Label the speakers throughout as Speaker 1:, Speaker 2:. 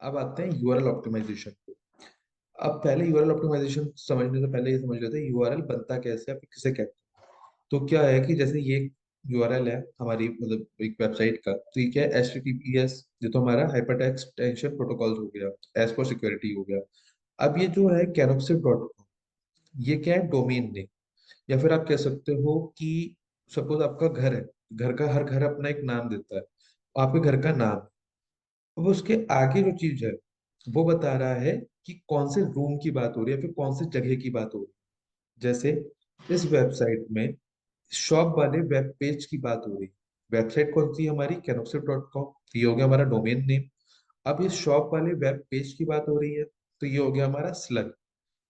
Speaker 1: अब आते हैं यूआरएल ऑप्टिमाइजेशन पे। अब पहले यूआरएल ऑप्टिमाइजेशन समझने से पहले ये समझ लेते हैं यूआरएल बनता कैसे है, फिर किसे कहते हैं। तो क्या है कि जैसे ये यूआरएल है हमारी, मतलब एक वेबसाइट का, तो ये क्या है, HTTPS, ये तो हमारा हाइपरटेक्स्ट एक्सटेंशन प्रोटोकॉल हो गया, एज फॉर सिक्योरिटी हो गया। अब ये जो है canopsif.com, ये क्या है, डोमेन नेम। या फिर आप कह सकते हो कि सपोज आपका घर है, घर का हर घर अपना एक नाम देता है, आपके घर का नाम। अब उसके आगे जो चीज है वो बता रहा है कि कौन से रूम की बात हो रही है, फिर कौन से जगह की बात हो रही है। जैसे इस वेबसाइट में शॉप वाले वेब पेज की बात हो रही है। वेबसाइट कौन सी है हमारी, canopsif.com, ये हो गया हमारा डोमेन नेम। अब ये शॉप वाले वेब पेज की बात हो रही है, तो ये हो गया हमारा स्लग,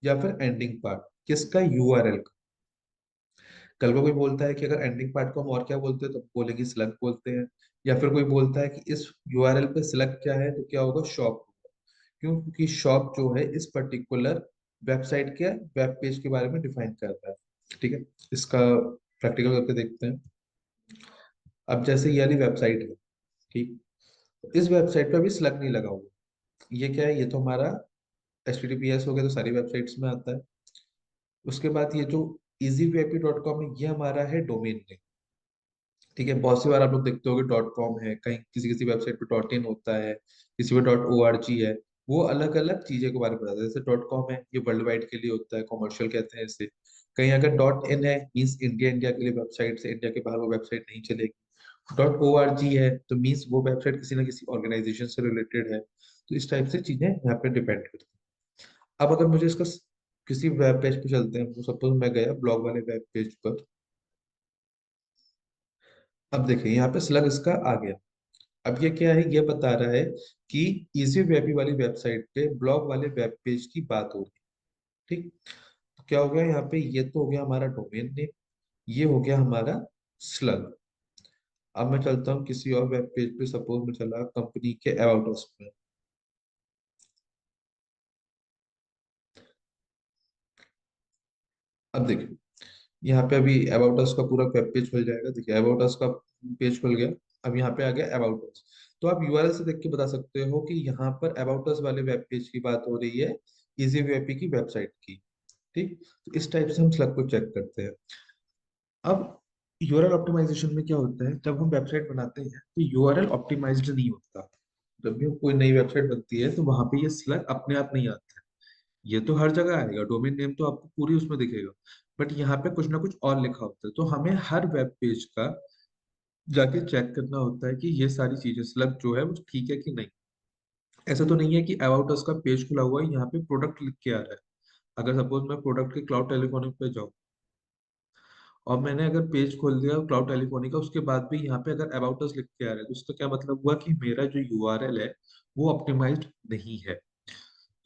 Speaker 1: या फिर एंडिंग पार्ट किसका, यूआरएल का। कल को कोई बोलता है कि अगर एंडिंग पार्ट को हम और क्या बोलते हैं, तो बोलेंगे स्लग बोलते हैं। या फिर कोई बोलता है कि इस यूआरएल पे स्लग क्या है, तो क्या होगा, शॉप। क्यों, क्योंकि शॉप जो है इस पर्टिकुलर वेबसाइट के वेब पेज के बारे में डिफाइन करता है। ठीक है, इसका प्रैक्टिकल करके देखते हैं। अब जैसे ये वाली वेबसाइट है, ठीक, तो इस वेबसाइट पे अभी स्लग नहीं लगा हुआ। ये क्या है, ये तो हमारा HTTPS हो गया, तो सारी वेबसाइट्स में आता है। उसके बाद ये जो easyvip.com है, ये हमारा है डोमेन नेम। ठीक है, बहुत सी बार आप लोग देखते होंगे डॉट कॉम है, कहीं किसी किसी वेबसाइट पे डॉट इन होता है, किसी पे डॉट ORG है। वो अलग अलग चीजें के बारे में बताता है। जैसे डॉट कॉम है, ये वर्ल्ड वाइड के लिए होता है, कॉमर्शियल कहते हैं इसे। कहीं अगर डॉट इन है, मीन्स इंडिया, इंडिया के लिए वेबसाइट से, इंडिया के बाहर वो वेबसाइट नहीं चलेगी। डॉट ORG है तो मीन्स वो वेबसाइट किसी ना किसी ऑर्गेनाइजेशन से रिलेटेड है। तो इस टाइप से चीजें यहाँ पे डिपेंड करती हैं। अब अगर मुझे इसका किसी वेब पेज पे चलते हैं, तो सपोज मैं गया ब्लॉग वाले वेब पेज पर। अब देखिए यहाँ पे स्लग इसका आ गया। अब ये क्या है, ये बता रहा है कि इजी वेबी वाली वेबसाइट पे ब्लॉग वाले वेब पेज की बात हो रही है। ठीक, तो क्या हो गया यहाँ पे, ये तो हो गया हमारा डोमेन नेम, ये हो गया हमारा स्लग। अब मैं चलता हूँ किसी और वेब पेज पे, सपोज मैं चला कंपनी के अबाउट अस पे। अब देखिए यहाँ पे अभी अबाउट अस का पूरा वेब पेज खुल जाएगा। देखिए अबाउट अस का पेज खुल गया। अब यहाँ पे आ गया अबाउट अस। तो आप यूआरएल से देख के बता सकते हो कि यहाँ पर अबाउट अस वाले वेब पेज की बात हो रही है, इजी वेबी की वेबसाइट की। ठीक, तो इस टाइप से हम स्लग को चेक करते हैं। अब यूआरएल ऑप्टिमाइजेशन में क्या होता है, जब हम वेबसाइट बनाते हैं तो यूआरएल ऑप्टिमाइज्ड नहीं होता। जब भी कोई नई वेबसाइट बनती है तो वहां पे ये स्लग अपने आप नहीं आता है। ये तो हर जगह आएगा, डोमेन नेम तो आपको पूरी उसमें दिखेगा, बट यहाँ पे कुछ ना कुछ और लिखा होता है। तो हमें हर वेब पेज का जाके चेक करना होता है कि ये सारी चीजें स्लग जो है वो ठीक है कि नहीं। ऐसा तो नहीं है कि अबाउट अस का पेज खुला हुआ है, यहाँ पे प्रोडक्ट लिख के आ रहा है। अगर सपोज मैं प्रोडक्ट के क्लाउड टेलीफोनिक पे जाऊँ और मैंने अगर पेज खोल दिया क्लाउड टेलीफोनी का, उसके बाद भी यहाँ पे अगर अबाउट अस लिख के आ रहा है, तो उसका क्या मतलब हुआ कि मेरा जो यूआरएल है वो ऑप्टिमाइज्ड नहीं है।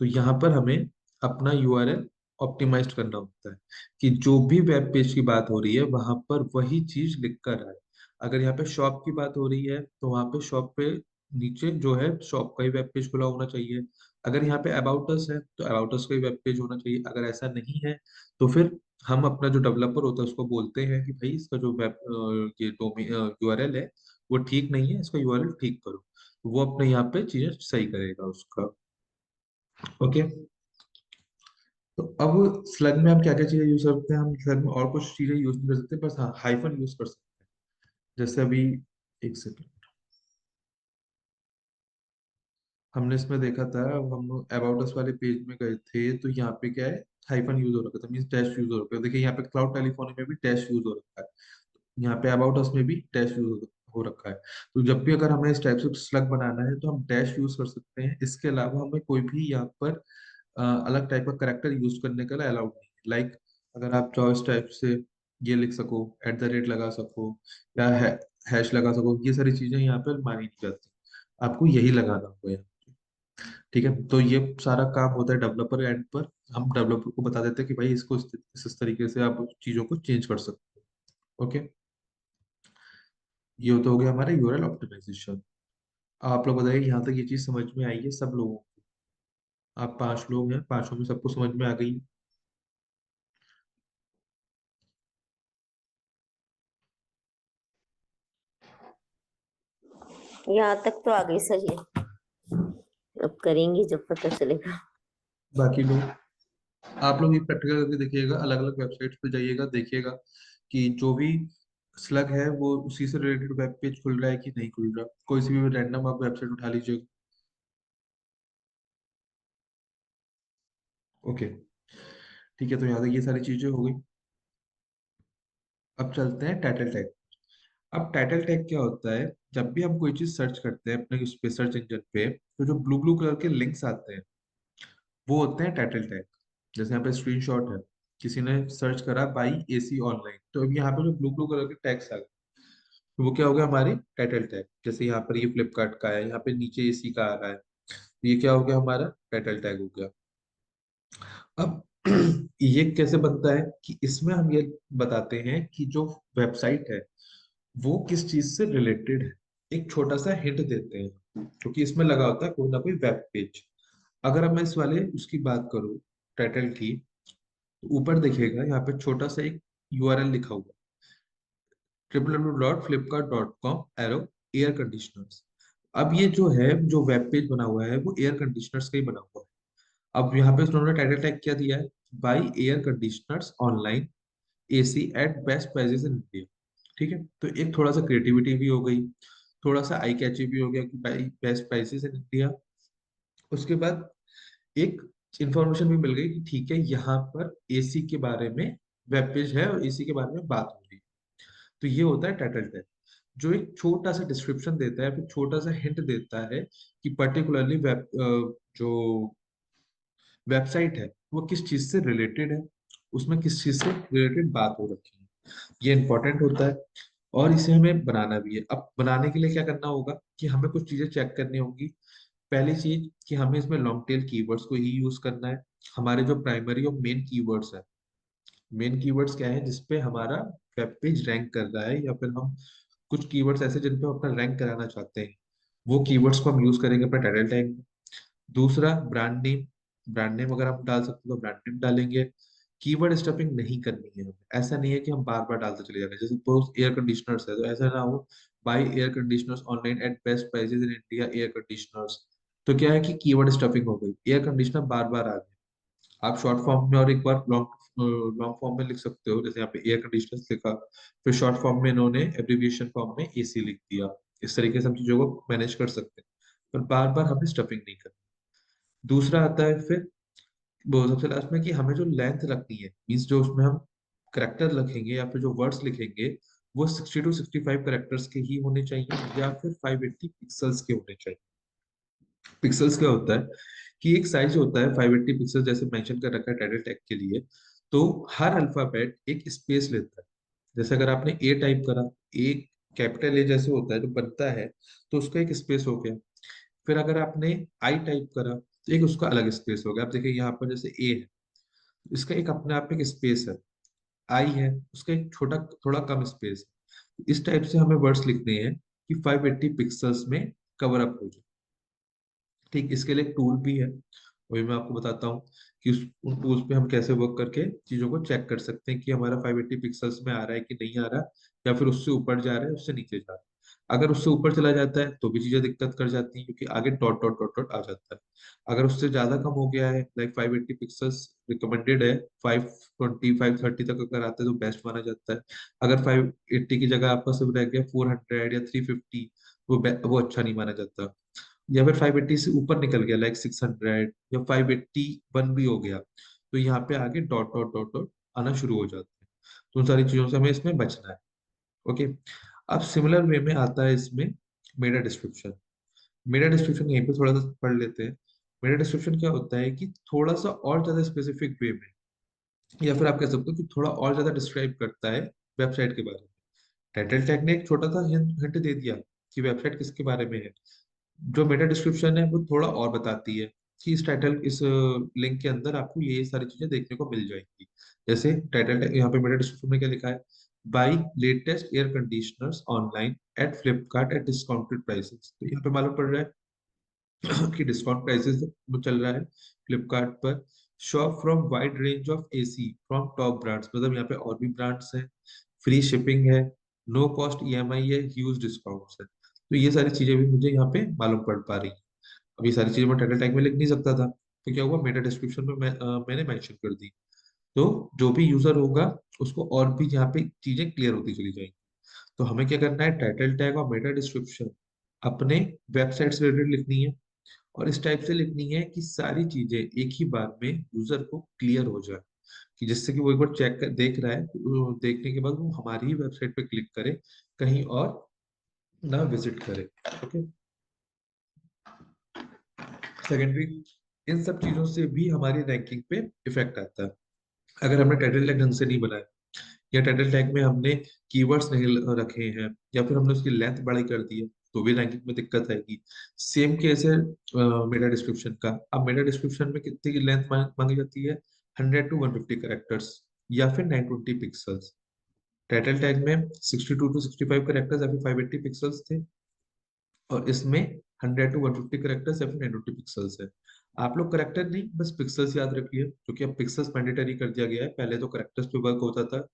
Speaker 1: तो यहाँ पर हमें अपना यूआरएल ऑप्टिमाइज्ड करना होता है कि जो भी वेब पेज की बात हो रही है वहां पर वही चीज लिख कर आए। अगर यहाँ पे शॉप की बात हो रही है तो वहां पे शॉप पे नीचे जो है शॉप का ही वेब पेज खुला होना चाहिए। अगर यहाँ पे अबाउट अस है तो अबाउट अस का ही वेब पेज होना चाहिए। अगर ऐसा नहीं है तो फिर हम अपना जो डेवलपर होता है उसको बोलते हैं कि भाई इसका जो वेब ये डोमेन यूआरएल है वो ठीक नहीं है, इसका यूआरएल ठीक करो। तो वो अपने यहाँ पे चीजें सही करेगा उसका। ओके, तो अब स्लग में हम क्या क्या चीजें यूज करते हैं, हम स्लग में और कुछ चीजें यूज नहीं कर सकते, बस हाँ हाइफन यूज कर सकते हैं। जैसे अभी एक सेकंड, हमने इसमें देखा था, हम अबाउट अस वाले पेज में गए थे, तो यहाँ पे क्या है, हाइफन यूज हो रखा था, मीन्स डैश यूज हो रखा है। देखिए यहाँ पे क्लाउड टेलीफोनी में भी डैश यूज हो रखा है, यहाँ पे अबाउट अस में भी डैश यूज हो रखा है। तो जब भी अगर हमें इस टाइप से स्लग बनाना है तो हम डैश यूज कर सकते हैं। इसके अलावा हमें कोई भी यहाँ पर अलग टाइप का करेक्टर यूज करने के लिए अलाउड नहीं है। लाइक अगर आप चाहो इस टाइप से ये लिख सको, @ लगा सको, या हैश लगा सको, ये सारी चीजें यहाँ पर मानी नहीं जाती। आपको यही लगाना होगा यहाँ पे। ठीक है, तो ये सारा काम होता है डेवलपर एंड पर। हम डेवलपर को बता देते हैं कि भाई इसको इस तरीके से आप चीजों को चेंज कर सकते हो। ओके, ये तो हो गया हमारा यूआरएल ऑप्टिमाइजेशन। आप लोग बताइए यहाँ तक ये चीज समझ में आई है सब लोगों को? आप 5 लोग हैं, पांचों में सबको समझ में आ गई?
Speaker 2: यहाँ तक तो आ गई, सही है। अब करेंगे जब पता चलेगा।
Speaker 1: बाकी लोग, आप लोग ये प्रैक्टिकल करके देखिएगा, अलग अलग वेबसाइट्स पे जाइएगा, देखिएगा कि जो भी स्लग है वो उसी से रिलेटेड वेब पेज खुल रहा है कि नहीं खुल रहा। कोई सी भी रैंडम आप वेबसाइट उठा लीजिएगा। ओके, ठीक है, तो यहाँ तक ये सारी चीजें हो गई। अब चलते हैं टाइटल टैग। अब टाइटल टैग क्या होता है? जब भी हम कोई चीज सर्च करते हैं अपने उस पे सर्च इंजन पे, तो जो ब्लू ब्लू कलर के लिंक्स आते हैं वो होते हैं टाइटल टैग। जैसे यहाँ पे स्क्रीनशॉट है, किसी ने सर्च करा बाई एसी ऑनलाइन, तो अब यहाँ पे जो ब्लू ब्लू कलर के टैग्स आ गए, तो वो क्या हो गया? हमारी टाइटल टैग। जैसे यहाँ पर ये फ्लिपकार्ट का है, यहाँ पे नीचे एसी का आ रहा है, तो ये क्या हो गया? हमारा टाइटल टैग हो गया। अब ये कैसे बनता है कि इसमें हम ये बताते हैं कि जो वेबसाइट है वो किस चीज से रिलेटेड है। एक छोटा सा हिंट देते हैं, क्योंकि इसमें लगा होता है कोई ना कोई वेब पेज। अगर अब मैं इस वाले उसकी बात करूं, टाइटल की, तो ऊपर देखिएगा यहाँ पे छोटा सा एक यूआरएल लिखा हुआ, www.flipkart.com एरो एयर कंडीशनर्स। अब ये जो है, जो वेब पेज बना हुआ है वो एयर कंडीशनर्स का ही बना हुआ है। अब यहाँ पे उन्होंने टाइटल टैग क्या दिया है? Buy air conditioners online AC at best prices in India. ठीक है, तो एक थोड़ा सा क्रिएटिविटी भी हो गई, थोड़ा सा आई कैची भी हो गया कि भाई बेस्ट प्राइसेस इन इंडिया। उसके बाद एक इंफॉर्मेशन भी मिल गई कि ठीक है, यहाँ पर एसी के बारे में वेब पेज है और एसी के बारे में बात हो रही है। तो ये होता है टाइटल टैग, जो एक छोटा सा डिस्क्रिप्शन देता है, फिर छोटा सा हिंट देता है कि पर्टिकुलरली जो वेबसाइट है वो किस चीज से रिलेटेड है, उसमें किस चीज से रिलेटेड बात हो रखी है। ये इंपॉर्टेंट होता है, और इसे हमें बनाना भी है। अब बनाने के लिए क्या करना होगा कि हमें कुछ चीजें चेक करनी होंगी। पहली चीज कि हमें इसमें लॉन्ग टेल कीवर्ड्स को ही यूज करना है। हमारे जो प्राइमरी और मेन कीवर्ड्स है, मेन कीवर्ड्स क्या है जिसपे हमारा वेब पेज रैंक कर रहा है, या फिर हम कुछ कीवर्ड्स ऐसे जिन पे हम अपना रैंक कराना चाहते हैं, वो कीवर्ड्स को हम यूज करेंगे अपने टाइटल टैग में। दूसरा, ब्रांड नेम। ब्रांड नेम अगर हम डाल सकते हैं तो ब्रांड नेम डालेंगे। कीवर्ड स्टफिंग नहीं करनी है हमें। ऐसा नहीं है कि हम बार बार डालते चले जा रहे हैं। जैसे सपोज एयर कंडीशनर्स है, तो ऐसा ना हो by air conditioners online at best prices in India air conditioners. तो क्या है कि कीवर्ड स्टफिंग हो गई, एयर कंडीशनर बार बार आ गया। आप शॉर्ट फॉर्म में और एक बार लॉन्ग लॉन्ग फॉर्म में लिख सकते हो, जैसे यहाँ पे एयर कंडीशनर्स लिखा, फिर शॉर्ट फॉर्म में इन्होंने एब्रिविएशन फॉर्म में एसी लिख दिया। इस तरीके से हम चीजों को मैनेज कर सकते हैं, पर बार बार हमें स्टफिंग नहीं करनी। दूसरा आता है फिर वो सबसे लास्ट में, कि हमें जो लेंथ रखनी है, मीन्स जो उसमें हम करेक्टर लिखेंगे या फिर जो वर्ड्स लिखेंगे, वो 60 to 65 करेक्टर्स के ही होने चाहिए, या फिर 580 पिक्सल्स के होने चाहिए। पिक्सल्स क्या होता है कि एक साइज होता है 580 पिक्सल, जैसे मेंशन कर रखा है टाइटल टैग के लिए। तो हर अल्फाबेट एक स्पेस लेता है। जैसे अगर आपने ए टाइप करा, ए कैपिटल ए जैसे होता है जो बनता है, तो उसका एक स्पेस हो गया। फिर अगर आपने आई टाइप करा, तो एक उसका अलग स्पेस हो गया। आप देखिए यहाँ पर जैसे ए है, इसका एक अपने आप में एक स्पेस है। आई है, उसका एक छोटा थोड़ा कम स्पेस है। इस टाइप से हमें वर्ड्स लिखने हैं कि 580 पिक्सल्स में कवर अप हो जाए। ठीक, इसके लिए एक टूल भी है, वही मैं आपको बताता हूँ कि उन टूल्स पे हम कैसे वर्क करके चीजों को चेक कर सकते हैं कि हमारा 580 पिक्सल्स में आ रहा है कि नहीं आ रहा, या फिर उससे ऊपर जा रहा है उससे नीचे जा रहा है। अगर उससे ऊपर चला जाता है तो भी चीजें दिक्कत कर जाती हैं, क्योंकि आगे डॉट डॉट डॉट डॉट आ जाता है। अगर उससे ज्यादा कम हो गया है, लाइक 580 पिक्सल्स रिकमेंडेड है, 520 530 तक अगर आते हैं तो बेस्ट माना जाता है। अगर 580 की जगह आपका सिर्फ रह गया 400 या 350, वो अच्छा नहीं माना जाता। या फिर 580 से ऊपर निकल गया, लाइक 600 या 581 भी हो गया, तो यहाँ पे आगे डॉट डॉट डॉट डॉट आना शुरू हो जाते हैं। तो उन सारी चीजों से हमें इसमें बचना है। ओके, अब सिमिलर वे में आता है इसमें मेटा डिस्क्रिप्शन। मेटा डिस्क्रिप्शन यहीं पे थोड़ा सा पढ़ लेते हैं। मेटा डिस्क्रिप्शन क्या होता है कि थोड़ा सा और ज्यादा स्पेसिफिक वे में, या फिर आप कह सकते हो कि थोड़ा और ज्यादा डिस्क्राइब करता है वेबसाइट के बारे में। टाइटल टैग ने एक छोटा सा हिंट दे दिया कि वेबसाइट किसके बारे में है। जो मेटा डिस्क्रिप्शन है वो थोड़ा और बताती है कि इस लिंक के अंदर आपको ये सारी चीजें देखने को मिल जाएंगी। जैसे टाइटल यहाँ पे मेटा डिस्क्रिप्शन में क्या लिखा है? By latest air conditioners online at Flipkart eight discounted prices. तो यहाँ पे मालूम पड़ रहा है कि डिस्काउंट प्राइसेस चल रहा है फ्लिपकार्ट पर। Shop from wide range of AC from top brands, मतलब यहाँ पे और भी ब्रांड्स हैं। फ्री शिपिंग है, नो कॉस्ट ईएमआई है, ह्यूज डिस्काउंट्स है। तो ये सारी चीजें भी मुझे यहाँ पे मालूम पड़ पा रही हैं। अब ये सारी चीजें मैं टाइटल टैग में लिख नहीं सकता था, तो क्या हुआ, मेटा डिस्क्रिप्शन में मैंने मेंशन कर दी। तो जो भी यूजर होगा उसको और भी यहाँ पे चीजें क्लियर होती चली जाएंगी। तो हमें क्या करना है, टाइटल टैग और मेटा डिस्क्रिप्शन अपने वेबसाइट से रिलेटेड लिखनी है, और इस टाइप से लिखनी है कि सारी चीजें एक ही बार में यूजर को क्लियर हो जाए, कि जिससे कि वो एक बार चेक कर देख रहा है, तो वो देखने के बाद वो हमारी ही वेबसाइट पे क्लिक करे, कहीं और ना विजिट करे। ओके। सेकेंडरी, इन सब चीजों से भी हमारी रैंकिंग पे इफेक्ट आता है। अगर हमने टाइटल टैग ढंग से नहीं बनाया, या टाइटल टैग में हमने कीवर्ड्स नहीं रखे हैं, या फिर हमने उसकी लेंथ बड़ी कर दी है, तो भी रैंकिंग में दिक्कत आएगी। सेम केस है मेटा डिस्क्रिप्शन का। अब मेटा डिस्क्रिप्शन में कितनी की लेंथ मांगी जाती है, 100 to 150 कैरेक्टर्स, या फिर 920 पिक्सल्स। टाइटल टैग में 62 to 65 कैरेक्टर्स या फिर 580 पिक्सल्स थे, और इसमें 100 to 150 कैरेक्टर्स या फिर 920 पिक्सल्स है। आप लोग करेक्टर नहीं, बस पिक्सल्स याद रखिए, क्योंकि अब पिक्सल्स मैंडेटरी कर दिया गया है। पहले तो करेक्टर्स पे वर्क होता था,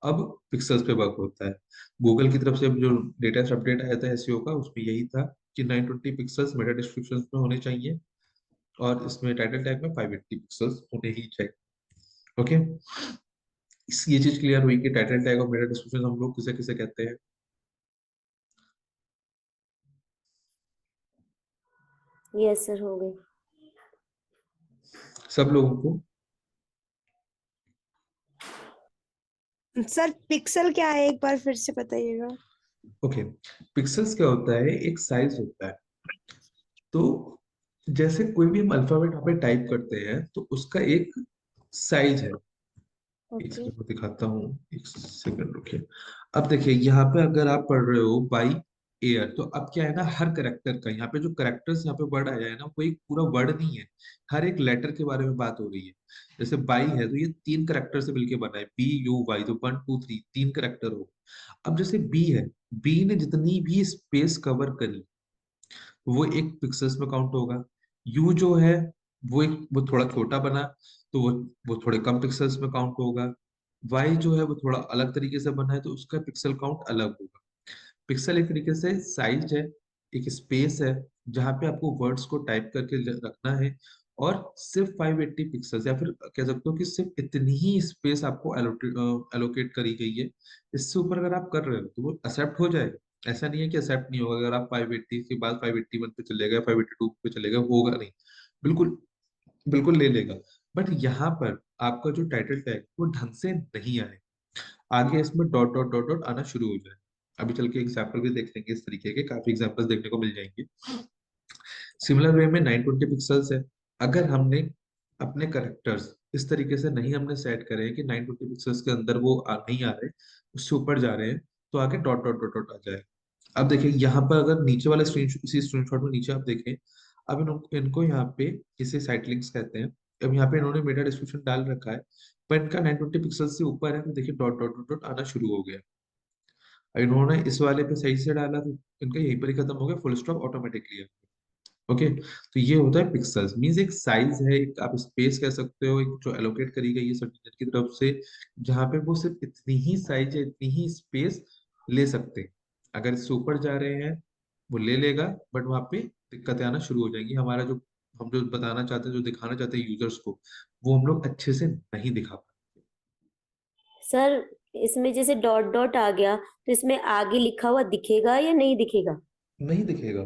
Speaker 1: अब पिक्सल्स पे वर्क होता है। गूगल की तरफ से जो लेटेस्ट अपडेट आया था एसईओ का, उसमें यही था कि 920 पिक्सल्स मेटा डिस्क्रिप्शन में होने चाहिए, और इसमें टाइटल टैग में 580 पिक्सल्स होने ही चाहिए। ओके। ये चीज क्लियर हुई कि टाइटल टैग और मेटा डिस्क्रिप्शन हम लोग किसे किसे कहते हैं।
Speaker 2: यस सर, हो गई।
Speaker 1: सब लोगों को।
Speaker 3: सर पिक्सल क्या है, एक बार फिर से बताइएगा।
Speaker 1: ओके। पिक्सल्स क्या होता है, एक साइज होता है। तो जैसे कोई भी हम अल्फाबेट यहाँ पे टाइप करते हैं, तो उसका एक साइज है। एक
Speaker 2: ओके।
Speaker 1: सेकंड में दिखाता हूँ, एक सेकंड रुकिए। अब देखिए यहाँ पे अगर आप पढ़ रहे हो बाई एयर, तो अब क्या है ना, हर करेक्टर का यहाँ पे जो करेक्टर्स यहाँ पे वर्ड आया है ना, वो एक पूरा वर्ड नहीं है, हर एक लेटर के बारे में बात हो रही है। जैसे बाई है तो ये 3 करेक्टर से मिलके बना है, BUY, तो 1 2 3 3 करेक्टर हो। अब जैसे बी है, बी ने जितनी भी स्पेस कवर करी, वो एक पिक्सल्स में काउंट होगा। यू जो है, वो थोड़ा छोटा बना, तो वो थोड़े कम पिक्सल्स में काउंट होगा। वाई जो है वो थोड़ा अलग तरीके से बना है, तो उसका पिक्सल काउंट अलग होगा। पिक्सल एक तरीके से साइज है, एक स्पेस है, जहाँ पे आपको वर्ड्स को टाइप करके रखना है, और सिर्फ 580 पिक्सल्स, या फिर कह सकते हो कि सिर्फ इतनी ही स्पेस आपको एलोकेट करी गई है। इससे ऊपर अगर आप कर रहे हो तो वो एक्सेप्ट हो जाएगा। ऐसा नहीं है कि एक्सेप्ट नहीं होगा, अगर आप 580 के बाद 581 पे चले गए, 582 पे चले गए, होगा नहीं। बिल्कुल, बिल्कुल ले लेगा। बट यहाँ पर आपका जो टाइटल टैग वो ढंग से नहीं आए, आगे इसमें डॉट डॉट डॉट डॉट आना शुरू हो जाए। अभी चल के एग्जाम्पल भी देख लेंगे, इस तरीके के काफी एग्जाम्पल्स देखने को मिल जाएंगे। सिमिलर वे में 920 पिक्सल्स है। अगर हमने अपने करेक्टर्स इस तरीके से नहीं हमने सेट करे हैं कि 920 पिक्सल्स के अंदर वो नहीं आ रहे, उससे ऊपर जा रहे हैं, तो आगे डॉट डॉट डॉट डॉट आ जाए। अब देखिए यहाँ पर अगर नीचे वाले इसी स्क्रीनशॉट में नीचे आप देखें, अब इनको यहाँ पे इसे साइट लिंक्स कहते हैं। अब यहाँ पे इन्होंने मेटा डिस्क्रिप्शन डाल रखा है, पर इनका 920 पिक्सल से ऊपर है, तो देखिए डॉट डॉट डॉट डॉट आना शुरू हो गया। अब इन्होंने इस वाले पे सही से डाला, तो इनका यहीं पर ही खत्म हो गया, फुल स्टॉप ऑटोमेटिकली। ओके। तो ये होता है पिक्सल्स, मींस एक साइज है, एक आप स्पेस कह सकते हो, एक जो एलोकेट करी गई है सब चीजों की तरफ से, जहाँ पे वो सिर्फ इतनी ही साइज है, इतनी ही स्पेस ले सकते हैं। अगर इससे ऊपर जा रहे हैं वो ले लेगा, बट वहां पे दिक्कतें आना शुरू हो जाएंगी। हमारा जो हम जो बताना चाहते हैं, जो दिखाना चाहते हैं यूजर्स को, वो हम लोग अच्छे से नहीं दिखा पाते।
Speaker 2: सर इसमें जैसे डॉट डॉट आ गया, तो इसमें आगे लिखा हुआ दिखेगा या नहीं दिखेगा?
Speaker 1: नहीं दिखेगा।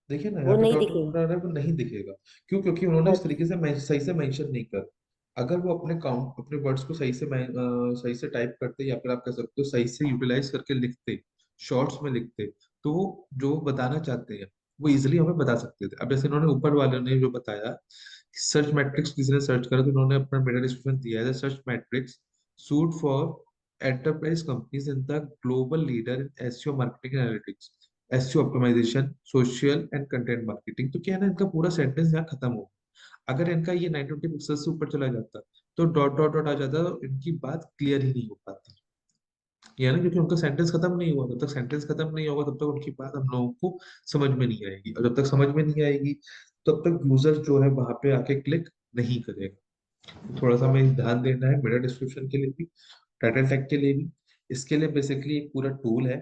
Speaker 1: देखिए ना यहाँ
Speaker 2: वो
Speaker 1: पे
Speaker 2: नहीं
Speaker 1: डॉट डॉट
Speaker 2: दिखेगा।
Speaker 1: डॉट आ रहा है, वो नहीं दिखेगा। क्यों? क्योंकि उन्होंने इस
Speaker 2: अच्छा।
Speaker 1: तरीके से सही से मेंशन नहीं कर। अगर वो अपने काउंट अपने वर्ड्स को सही से टाइप करते, या फिर आप कह सकते हो सही से यूटिलाइज करके लिखते, शॉर्ट्स में लिखते, तो वो जो बताना चाहते हैं वो इजिली हमें बता सकते थे। अब जैसे इन्होंने ऊपर वाले ने जो बताया, सर्च मैट्रिक्स किसी ने सर्च करा, तो इन्होंने अपना मेटा डिस्क्रिप्शन दिया है, search metrics suite for enterprise companies in the global leader in SEO marketing analytics, SEO optimisation, social and content marketing. तो क्या है ना, इनका पूरा सेंटेंस यहाँ खत्म हो। अगर इनका ये 920 पिक्सल से ऊपर चला जाता, तो डॉट डॉट डॉट आ जाता, तो इनकी बात क्लियर ही नहीं हो पाती। ये है ना, क्योंकि उनका सेंटेंस खत्म नहीं हुआ। जब तक सेंटेंस खत्म नहीं होगा, तब तक उनकी बात हम लोगों को समझ में नहीं आएगी, और जब तक समझ में नहीं आएगी, तब तक यूजर जो है वहां पे आके क्लिक नहीं करेगा। थोड़ा सा हमें ध्यान देना है, मेटा डिस्क्रिप्शन के लिए भी, टाइटल टैग के लिए भी। इसके लिए बेसिकली एक पूरा टूल है,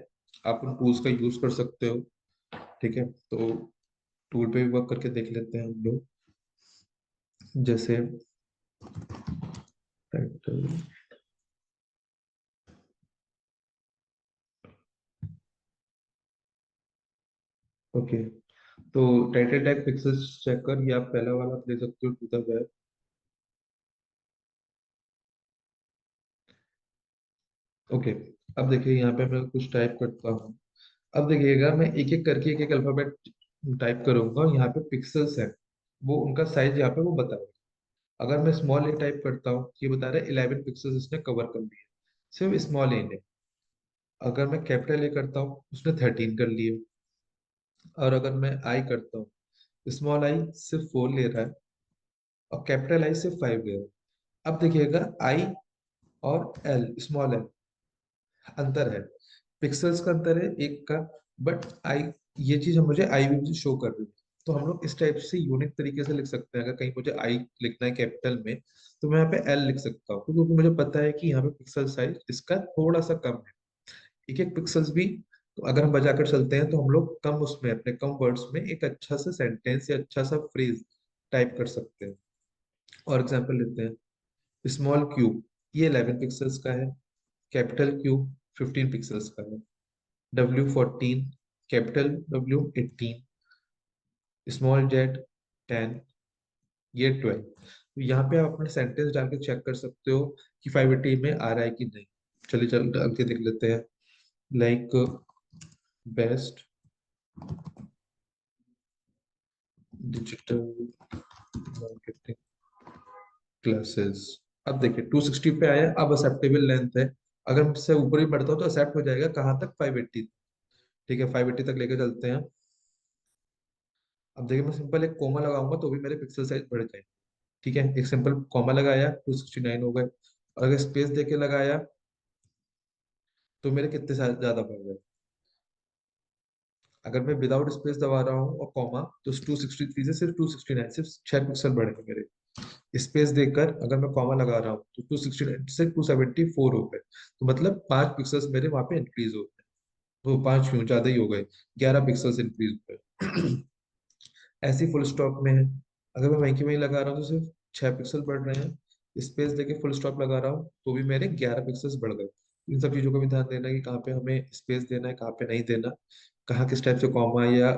Speaker 1: आप उन टूल्स का यूज कर सकते हो। ठीक है, तो टूल पे भी वर्क करके देख लेते हैं हम लोग। जैसे टाइटल, ओके, तो टाइटल टैग पिक्सेल्स चेक कर, ये आप पहला वाला आप ले सकते हो, टू द वेब। ओके, अब देखिए यहाँ पे मैं कुछ टाइप करता हूँ। अब देखिएगा मैं एक एक करके एक एक अल्फाबेट टाइप करूंगा, यहाँ पे पिक्सेल्स है, वो उनका साइज यहाँ पे वो बताएगा। अगर मैं स्मॉल ए टाइप करता हूँ, ये बता रहा है 11 पिक्सेल्स इसने कवर कर लिए, सिर्फ स्मॉल ए ने। अगर मैं कैपिटल ए करता हूँ, उसने 13 कर लिए। और अगर मैं आई करता हूँ, स्मॉल आई सिर्फ 4 ले रहा है, और कैपिटल आई सिर्फ 5 ले रहा है। अब देखिएगा आई और एल, स्मॉल एल, अंतर है, पिक्सल्स का अंतर है एक का, बट आई, ये चीज हम मुझे आई भी शो कर रही है। तो हम लोग इस टाइप से यूनिक तरीके से लिख सकते हैं। अगर कहीं मुझे आई लिखना है कैपिटल में, तो मैं यहाँ पे एल लिख सकता हूँ, क्योंकि मुझे पता है कि यहाँ पे पिक्सल साइज इसका थोड़ा सा कम है, एक एक पिक्सल्स भी। तो अगर हम बजाकर चलते हैं, तो हम लोग कम उसमें, अपने कम वर्ड्स में एक अच्छा सा सेंटेंस या अच्छा सा फ्रेज टाइप कर सकते हैं। और एग्जाम्पल लेते हैं, स्मॉल क्यूब, ये 11 पिक्सल्स का है, कैपिटल क्यूब 15 पिक्सल्स का है, W14, capital W18, small Z 10, ये 12। तो यहाँ पे आप अपने सेंटेंस डाल के चेक कर सकते हो कि 580 में आ रहा है कि नहीं। चलिए चल डाल के देख लेते हैं, like best digital marketing classes. अब देखिए 260 पे आया, अब एक्सेप्टेबल लेंथ है। अगर मैं इससे ऊपर ही बढ़ता हूँ तो एक्सेप्ट हो जाएगा कहाँ तक, 580। ठीक है, 580 तक लेके चलते हैं। अब देखिए मैं सिंपल एक कोमा लगाऊंगा तो भी मेरे पिक्सल साइज बढ़ जाएंगे। ठीक है, एक सिंपल कॉमा लगाया, 269 हो गए। और अगर स्पेस देके लगाया, तो मेरे कितने ज्यादा बढ़ गए। अगर मैं विदाउट स्पेस दबा रहा हूँ और कॉमा, तो 263 से सिर्फ 269, सिर्फ 6 पिक्सल बढ़े मेरे। स्पेस देकर अगर मैं कॉमा लगा रहा हूँ, तो 269 से 274 हो गए। तो मतलब 5 पिक्सल्स मेरे वहां पे इंक्रीज हो गए। वो 5 क्यों, ज्यादा ही हो गए, 11 पिक्सल्स इंक्रीज हो गए। ऐसे फुल स्टॉप में है, अगर मैं वहीं की वहीं लगा रहा हूँ तो सिर्फ 6 पिक्सल बढ़ रहे हैं। स्पेस देके फुल स्टॉप लगा रहा हूँ तो भी मेरे 11 पिक्सल्स बढ़ गए। इन सब चीजों का भी ध्यान देना है कि कहाँ पे हमें स्पेस देना है, कहाँ पे नहीं देना, कहाँ किस टाइप से कॉमा या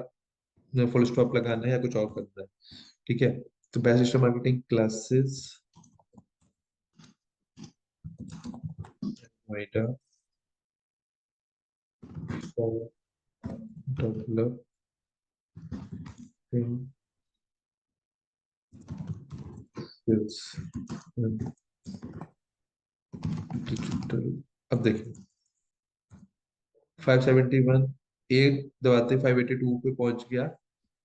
Speaker 1: फुल स्टॉप लगाना है या कुछ और करना है। ठीक है, तो best digital marketing classes Noida for developing skills digital. अब देखिए 571, एक दबाते 582 पे पहुंच गया।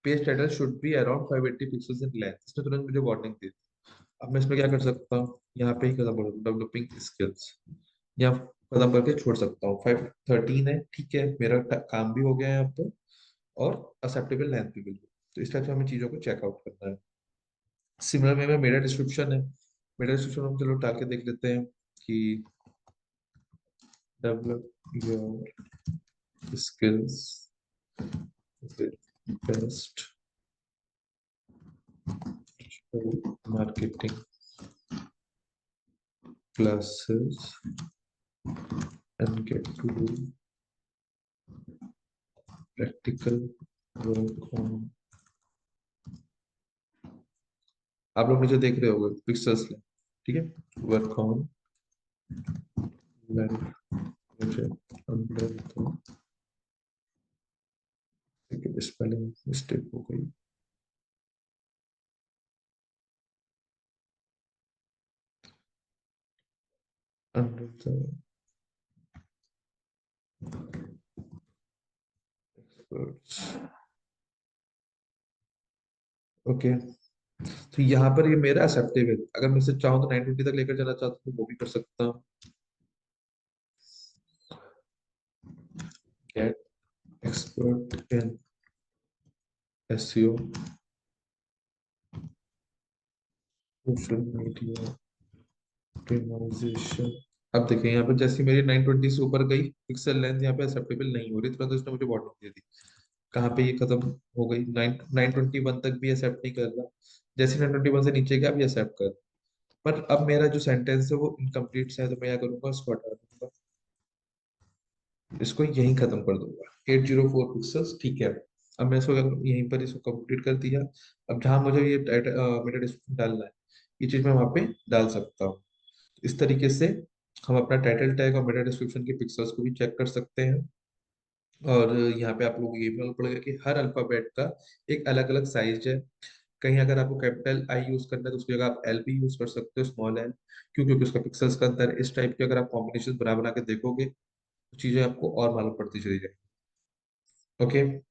Speaker 1: Page title should be around 580 pixels in length, इसने तुरंत मुझे वार्निंग दी। अब मैं इसमें क्या कर सकता हूँ, यहाँ पे ही खत्म कर दूँ, डेवलपिंग स्किल्स, यहाँ खत्म करके छोड़ सकता हूँ। 513 है, ठीक है, मेरा काम भी हो गया है अब तो, और एक्सेप्टेबल लेंथ भी मिल गई। तो इस टाइप से हमें चीजों को चेकआउट करना है। सिमिलर वे में मेरा डिस्क्रिप्शन है, मेरा डिस्क्रिप्शन हम चलो डाल के देख लेते हैं कि develop your skills with best marketing classes and get to do practical work on। आप लोग मुझे देख रहे होंगे पिक्सेल्स में, ठीक है, वर्क ऑन प्रोजेक्ट अंडर, तो स्पेलिंग मिस्टेक हो गई। Under the experts, okay. तो यहाँ पर ये मेरा एक्सेप्टेबल, अगर मैं इसे चाहूँ तो 920 तक लेकर जाना चाहता हूँ तो वो भी कर सकता हूँ। Get expert in SEO, social media optimisation. अब देखिए यहाँ पे जैसे मेरी 920 से ऊपर गई पिक्सल लेंथ, यहाँ पे एक्सेप्टेबल नहीं हो रही, तुरंत उसने मुझे वार्निंग दे दी। कहाँ पे ये खत्म हो गई, 921 तक भी एक्सेप्ट नहीं कर रहा, जैसे 921 से नीचे गया भी एक्सेप्ट कर। पर अब मेरा जो सेंटेंस है वो इनकम्प्लीट है, तो मैं क्या करूंगा, उसको हटा दूंगा, इसको यहीं खत्म कर दूंगा, 804 पिक्सल्स, ठीक है। अब मैं इसको यहीं पर इसको कंप्लीट कर दिया। अब जहां मुझे ये मेटा डिस्क्रिप्शन डालना है, ये चीज मैं वहां पे डाल सकता हूँ। इस तरीके से हम अपना टाइटल टैग और मेटा डिस्क्रिप्शन के पिक्सल्स को भी चेक कर सकते हैं। और यहाँ पे आप लोगों को ये भी मालूम पड़ेगा कि हर अल्फाबेट का एक अलग अलग साइज है। कहीं अगर आपको कैपिटल आई यूज करना है तो उसकी जगह आप एल भी यूज कर सकते हो, स्मॉल एल, क्यों, क्योंकि उसका पिक्सल्स का अंतर है। इस टाइप के अगर आप कॉम्बिनेशन बना बना के देखोगे तो चीजें आपको और मालूम पड़ती चली जाएगी। ओके।